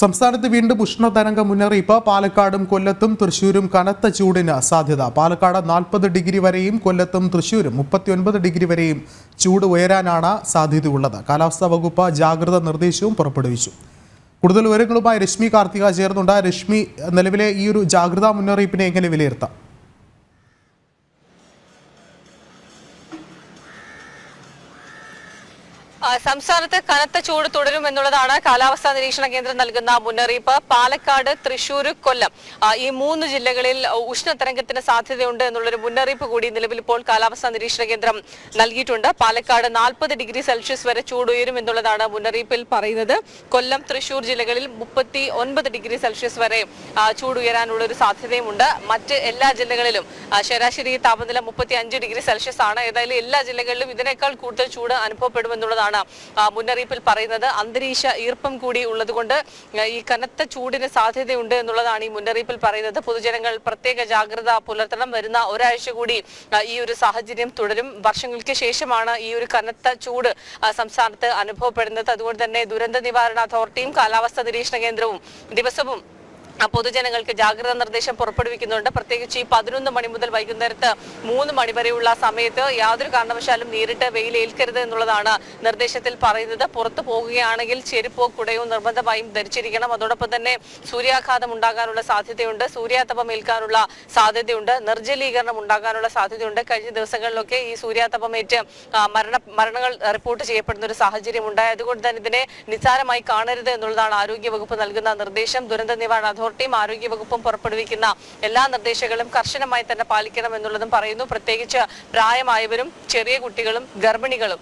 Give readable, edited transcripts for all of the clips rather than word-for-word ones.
സംസ്ഥാനത്ത് വീണ്ടും ഉഷ്ണതരംഗ മുന്നറിയിപ്പ്. പാലക്കാടും കൊല്ലത്തും തൃശൂരും കനത്ത ചൂടിന് സാധ്യത. പാലക്കാട് 40 ഡിഗ്രി വരെയും കൊല്ലത്തും തൃശൂരും 39 ഡിഗ്രി വരെയും ചൂട് ഉയരാനാണ് സാധ്യതയുള്ളത്. കാലാവസ്ഥാ വകുപ്പ് ജാഗ്രതാ നിർദ്ദേശവും പുറപ്പെടുവിച്ചു. കൂടുതൽ വിവരങ്ങളുമായി രശ്മി കാർത്തിക ചേർന്നുണ്ട്. രശ്മി, നിലവിലെ ഈ ഒരു ജാഗ്രതാ മുന്നറിയിപ്പിനെ എങ്ങനെ വിലയിരുത്താം? സംസ്ഥാനത്ത് കനത്ത ചൂട് തുടരുമെന്നുള്ളതാണ് കാലാവസ്ഥാ നിരീക്ഷണ കേന്ദ്രം നൽകുന്ന മുന്നറിയിപ്പ്. പാലക്കാട്, തൃശൂർ, കൊല്ലം ഈ 3 ജില്ലകളിൽ ഉഷ്ണതരംഗത്തിന് സാധ്യതയുണ്ട് എന്നുള്ളൊരു മുന്നറിയിപ്പ് കൂടി നിലവിൽ ഇപ്പോൾ കാലാവസ്ഥാ നിരീക്ഷണ കേന്ദ്രം നൽകിയിട്ടുണ്ട്. പാലക്കാട് 40 ഡിഗ്രി സെൽഷ്യസ് വരെ ചൂട് ഉയരും എന്നുള്ളതാണ് മുന്നറിയിപ്പിൽ പറയുന്നത്. കൊല്ലം, തൃശൂർ ജില്ലകളിൽ 39 ഡിഗ്രി സെൽഷ്യസ് വരെ ചൂട് ഉയരാനുള്ള ഒരു സാധ്യതയുമുണ്ട്. മറ്റ് എല്ലാ ജില്ലകളിലും ശരാശരി താപനില 35 ഡിഗ്രി സെൽഷ്യസ് ആണ്. ഏതായാലും എല്ലാ ജില്ലകളിലും ഇതിനേക്കാൾ കൂടുതൽ ചൂട് അനുഭവപ്പെടുമെന്നുള്ളതാണ് മുന്നറിയിപ്പിൽ പറയുന്നത്. അന്തരീക്ഷ ഈർപ്പം കൂടി ഉള്ളതുകൊണ്ട് ഈ കനത്ത ചൂടിന് സാധ്യതയുണ്ട് എന്നുള്ളതാണ് ഈ മുന്നറിയിപ്പിൽ പറയുന്നത്. പൊതുജനങ്ങൾ പ്രത്യേക ജാഗ്രത പുലർത്തണം. വരുന്ന ഒരാഴ്ച കൂടി ഈ ഒരു സാഹചര്യം തുടരും. വർഷങ്ങൾക്ക് ശേഷമാണ് ഈ ഒരു കനത്ത ചൂട് സംസ്ഥാനത്ത് അനുഭവപ്പെടുന്നത്. അതുകൊണ്ട് തന്നെ ദുരന്ത നിവാരണ അതോറിറ്റിയും കാലാവസ്ഥാ നിരീക്ഷണ കേന്ദ്രവും ദിവസവും പൊതുജനങ്ങൾക്ക് ജാഗ്രതാ നിർദ്ദേശം പുറപ്പെടുവിക്കുന്നുണ്ട്. പ്രത്യേകിച്ച് ഈ 11 മണി മുതൽ വൈകുന്നേരത്ത് 3 മണി വരെയുള്ള സമയത്ത് യാതൊരു കാരണവശാലും നേരിട്ട് വെയിലേൽക്കരുത് എന്നുള്ളതാണ് നിർദ്ദേശത്തിൽ പറയുന്നത്. പുറത്തു പോകുകയാണെങ്കിൽ ചെരുപ്പോ കുടയോ നിർബന്ധമായും ധരിച്ചിരിക്കണം. അതോടൊപ്പം തന്നെ സൂര്യാഘാതം ഉണ്ടാകാനുള്ള സാധ്യതയുണ്ട്, സൂര്യാതപം ഏൽക്കാനുള്ള സാധ്യതയുണ്ട്, നിർജ്ജലീകരണം ഉണ്ടാകാനുള്ള സാധ്യതയുണ്ട്. കഴിഞ്ഞ ദിവസങ്ങളിലൊക്കെ ഈ സൂര്യാതപമേറ്റ് മരണങ്ങൾ റിപ്പോർട്ട് ചെയ്യപ്പെടുന്ന ഒരു സാഹചര്യം ഉണ്ടായി. അതുകൊണ്ട് തന്നെ ഇതിനെ നിസ്സാരമായി കാണരുത് എന്നുള്ളതാണ് ആരോഗ്യവകുപ്പ് നൽകുന്ന നിർദ്ദേശം. ദുരന്ത നിവാരണ അതോറിറ്റിയും ആരോഗ്യവകുപ്പും പുറപ്പെടുവിക്കുന്ന എല്ലാ നിർദ്ദേശങ്ങളും കർശനമായി തന്നെ പാലിക്കണം എന്നുള്ളതും പറയുന്നു. പ്രത്യേകിച്ച് പ്രായമായവരും ചെറിയ കുട്ടികളും ഗർഭിണികളും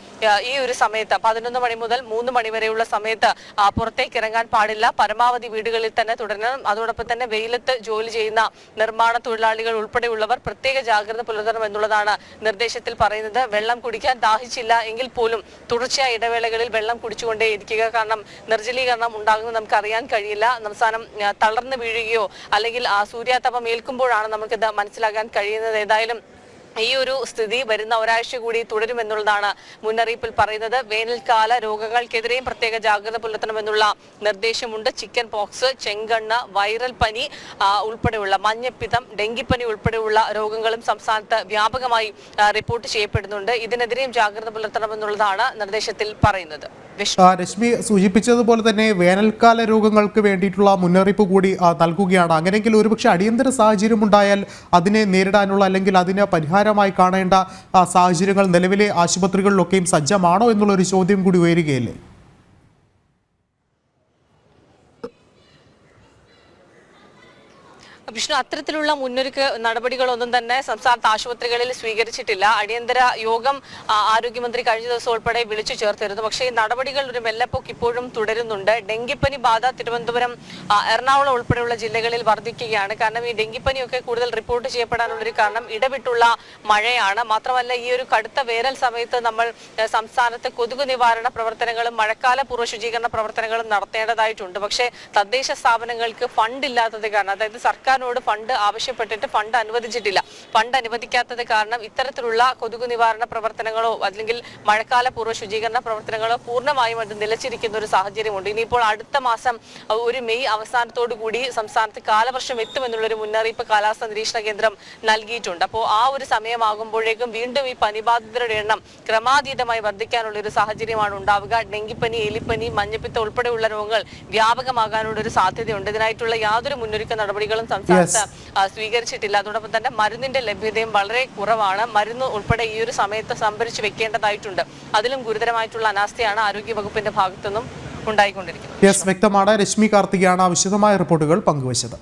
ഈ ഒരു സമയത്ത് 11 മണി മുതൽ 3 മണി വരെയുള്ള സമയത്ത് പുറത്തേക്ക് ഇറങ്ങാൻ പാടില്ല. പരമാവധി വീടുകളിൽ തന്നെ തുടരണം. അതോടൊപ്പം തന്നെ വെയിലത്ത് ജോലി ചെയ്യുന്ന നിർമ്മാണ തൊഴിലാളികൾ ഉൾപ്പെടെയുള്ളവർ പ്രത്യേക ജാഗ്രത പുലർത്തണം എന്നുള്ളതാണ് നിർദ്ദേശത്തിൽ പറയുന്നത്. വെള്ളം കുടിക്കാൻ ദാഹിച്ചില്ല എങ്കിൽ പോലും തുടർച്ചയായ ഇടവേളകളിൽ വെള്ളം കുടിച്ചുകൊണ്ടേയിരിക്കുക. കാരണം നിർജ്ജലീകരണം ഉണ്ടാകുന്നത് നമുക്ക് അറിയാൻ കഴിയില്ല. സംസ്ഥാനം തളർന്നു വീഴുകയോ അല്ലെങ്കിൽ ആ സൂര്യാതപം ഏൽക്കുമ്പോഴാണ് നമുക്കിത് മനസ്സിലാക്കാൻ കഴിയുന്നത്. ഏതായാലും ഈ ഒരു സ്ഥിതി വരുന്ന ഒരാഴ്ച കൂടി തുടരുമെന്നുള്ളതാണ് മുന്നറിയിപ്പിൽ പറയുന്നത്. വേനൽക്കാല രോഗങ്ങൾക്കെതിരെയും പ്രത്യേക ജാഗ്രത പുലർത്തണമെന്നുള്ള നിർദ്ദേശമുണ്ട്. ചിക്കൻ പോക്സ്, ചെങ്കണ്ണ്, വൈറൽ പനി ഉൾപ്പെടെയുള്ള മഞ്ഞപ്പിത്തം, ഡെങ്കിപ്പനി ഉൾപ്പെടെയുള്ള രോഗങ്ങളും സംസ്ഥാനത്ത് വ്യാപകമായി റിപ്പോർട്ട് ചെയ്യപ്പെടുന്നുണ്ട്. ഇതിനെതിരെയും ജാഗ്രത പുലർത്തണമെന്നുള്ളതാണ് നിർദ്ദേശത്തിൽ പറയുന്നത്. രശ്മി സൂചിപ്പിച്ചതുപോലെ തന്നെ വേനൽക്കാല രോഗങ്ങൾക്ക് വേണ്ടിയിട്ടുള്ള മുന്നറിയിപ്പ് കൂടി നൽകുകയാണ്. അങ്ങനെയെങ്കിൽ ഒരുപക്ഷെ അടിയന്തര സാഹചര്യം ഉണ്ടായാൽ അതിനെ നേരിടാനുള്ള അല്ലെങ്കിൽ അതിന് പരിഹാരമായി കാണേണ്ട സാഹചര്യങ്ങൾ നിലവിലെ ആശുപത്രികളിലൊക്കെയും സജ്ജമാണോ എന്നുള്ളൊരു ചോദ്യം കൂടി ഉയരുകയല്ലേ? വിഷ്ണു, അത്തരത്തിലുള്ള മുന്നൊരുക്ക നടപടികളൊന്നും തന്നെ സംസ്ഥാനത്ത് ആശുപത്രികളിൽ സ്വീകരിച്ചിട്ടില്ല. അടിയന്തര യോഗം ആരോഗ്യമന്ത്രി കഴിഞ്ഞ ദിവസം ഉൾപ്പെടെ വിളിച്ചു ചേർത്തിരുന്നു. പക്ഷേ ഈ നടപടികൾ ഒരു മെല്ലെപ്പോക്ക് ഇപ്പോഴും തുടരുന്നുണ്ട്. ഡെങ്കിപ്പനി ബാധ തിരുവനന്തപുരം, എറണാകുളം ഉൾപ്പെടെയുള്ള ജില്ലകളിൽ വർദ്ധിക്കുകയാണ്. കാരണം ഈ ഡെങ്കിപ്പനിയൊക്കെ കൂടുതൽ റിപ്പോർട്ട് ചെയ്യപ്പെടാനുള്ളൊരു കാരണം ഇടവിട്ടുള്ള മഴയാണ്. മാത്രമല്ല ഈ ഒരു കടുത്ത വേനൽ സമയത്ത് നമ്മൾ സംസ്ഥാനത്ത് കൊതുക് നിവാരണ പ്രവർത്തനങ്ങളും മഴക്കാല പൂർവ്വ ശുചീകരണ പ്രവർത്തനങ്ങളും നടത്തേണ്ടതായിട്ടുണ്ട്. പക്ഷേ തദ്ദേശ സ്ഥാപനങ്ങൾക്ക് ഫണ്ട് ഇല്ലാത്തത് കാരണം, അതായത് സർക്കാർ ഫണ്ട് ആവശ്യപ്പെട്ടിട്ട് ഫണ്ട് അനുവദിച്ചിട്ടില്ല. ഫണ്ട് അനുവദിക്കാത്തത് കാരണം ഇത്തരത്തിലുള്ള കൊതുകു നിവാരണ പ്രവർത്തനങ്ങളോ അല്ലെങ്കിൽ മഴക്കാല പൂർവ്വ ശുചീകരണ പ്രവർത്തനങ്ങളോ പൂർണ്ണമായും അത് നിലച്ചിരിക്കുന്ന ഒരു സാഹചര്യമുണ്ട്. ഇനിയിപ്പോൾ അടുത്ത മാസം ഒരു മെയ് അവസാനത്തോടു കൂടി സംസ്ഥാനത്ത് കാലവർഷം എത്തുമെന്നുള്ളൊരു മുന്നറിയിപ്പ് കാലാവസ്ഥാ നിരീക്ഷണ കേന്ദ്രം നൽകിയിട്ടുണ്ട്. അപ്പോൾ ആ ഒരു സമയമാകുമ്പോഴേക്കും വീണ്ടും ഈ പനിബാധിതരുടെ എണ്ണം ക്രമാതീതമായി വർദ്ധിക്കാനുള്ള ഒരു സാഹചര്യമാണ് ഉണ്ടാവുക. ഡെങ്കിപ്പനി, എലിപ്പനി, മഞ്ഞപ്പിത്തം ഉൾപ്പെടെയുള്ള രോഗങ്ങൾ വ്യാപകമാകാനുള്ള ഒരു സാധ്യതയുണ്ട്. ഇതിനായിട്ടുള്ള യാതൊരു മുന്നൊരുക്ക നടപടികളും സ്വീകരിച്ചിട്ടില്ല. അതോടൊപ്പം തന്നെ മരുന്നിന്റെ ലഭ്യതയും വളരെ കുറവാണ്. മരുന്ന് ഉൾപ്പെടെ ഈ ഒരു സമയത്ത് സംഭരിച്ചു വെക്കേണ്ടതായിട്ടുണ്ട്. അതിലും ഗുരുതരമായിട്ടുള്ള അനാസ്ഥയാണ് ആരോഗ്യ വകുപ്പിന്റെ ഭാഗത്തുനിന്നും ഉണ്ടായിക്കൊണ്ടിരിക്കുന്നത്. വ്യക്തമാണ്. രശ്മി കാർത്തികയാണ് വിശദമായ റിപ്പോർട്ടുകൾ പങ്കുവച്ചത്.